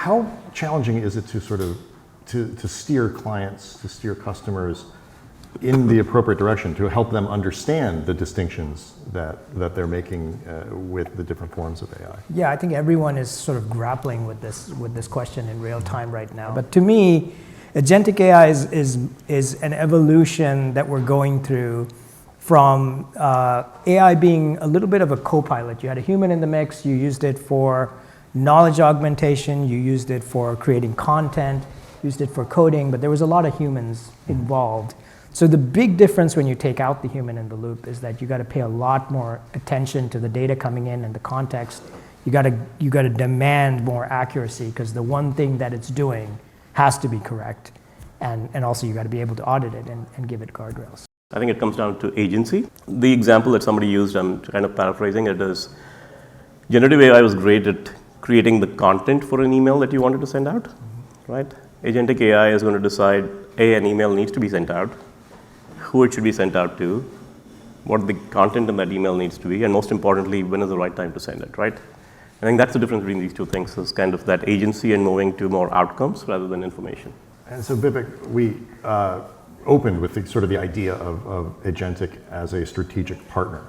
how challenging is it to sort of to steer clients, to steer customers in the appropriate direction, to help them understand the distinctions that they're making with the different forms of AI? Yeah, I think everyone is sort of grappling with this question in real time right now. But to me, agentic AI is an evolution that we're going through from AI being a little bit of a co-pilot. You had a human in the mix, you used it for knowledge augmentation, you used it for creating content, used it for coding, but there was a lot of humans involved. So the big difference when you take out the human in the loop is that you got to pay a lot more attention to the data coming in and the context. You got to demand more accuracy, because the one thing that it's doing has to be correct, and also you got to be able to audit it and give it guardrails. I think it comes down to agency. The example that somebody used, I'm kind of paraphrasing it, is generative AI was great at creating the content for an email that you wanted to send out, right? Agentic AI is going to decide, A, an email needs to be sent out, who it should be sent out to, what the content in that email needs to be, and most importantly, when is the right time to send it, right? I think that's the difference between these two things, is kind of that agency and moving to more outcomes rather than information. And so, Vivek, we opened with the idea of Agentic as a strategic partner.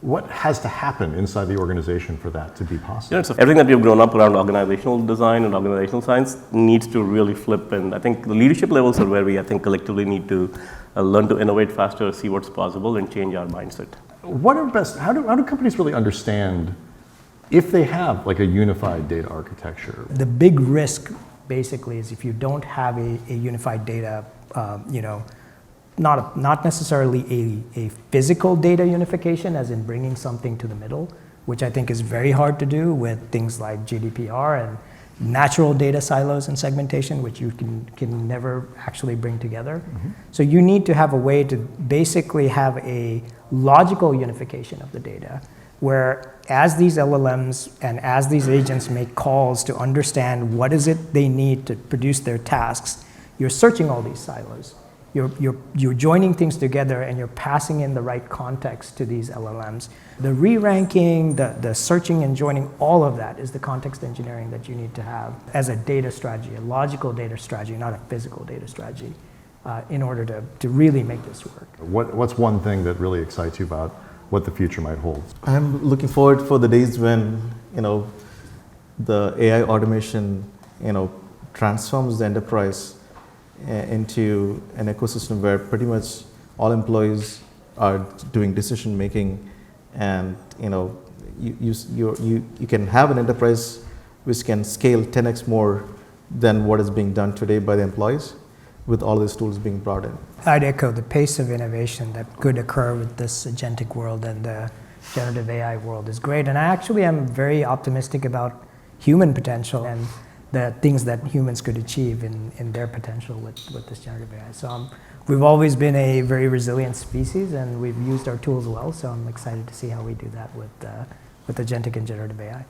What has to happen inside the organization for that to be possible? So everything that we've grown up around organizational design and organizational science needs to really flip, and I think the leadership levels are where we, I think, collectively need to learn to innovate faster, see what's possible, and change our mindset. How do companies really understand if they have like a unified data architecture? The big risk basically is if you don't have a unified data, not necessarily a physical data unification, as in bringing something to the middle, which I think is very hard to do with things like GDPR and natural data silos and segmentation, which you can never actually bring together. Mm-hmm. So you need to have a way to basically have a logical unification of the data, where as these LLMs and as these agents make calls to understand what is it they need to produce their tasks, you're searching all these silos. You're joining things together, and you're passing in the right context to these LLMs. The re-ranking, the searching and joining, all of that is the context engineering that you need to have as a data strategy, a logical data strategy, not a physical data strategy, in order to really make this work. What's one thing that really excites you about what the future might hold? I'm looking forward for the days when, the AI automation, transforms the enterprise into an ecosystem where pretty much all employees are doing decision making, and you can have an enterprise which can scale 10x more than what is being done today by the employees, with all these tools being brought in. I'd echo the pace of innovation that could occur with this agentic world and the generative AI world is great, and I actually am very optimistic about human potential and the things that humans could achieve in their potential with this generative AI. So we've always been a very resilient species, and we've used our tools well, so I'm excited to see how we do that with agentic and generative AI.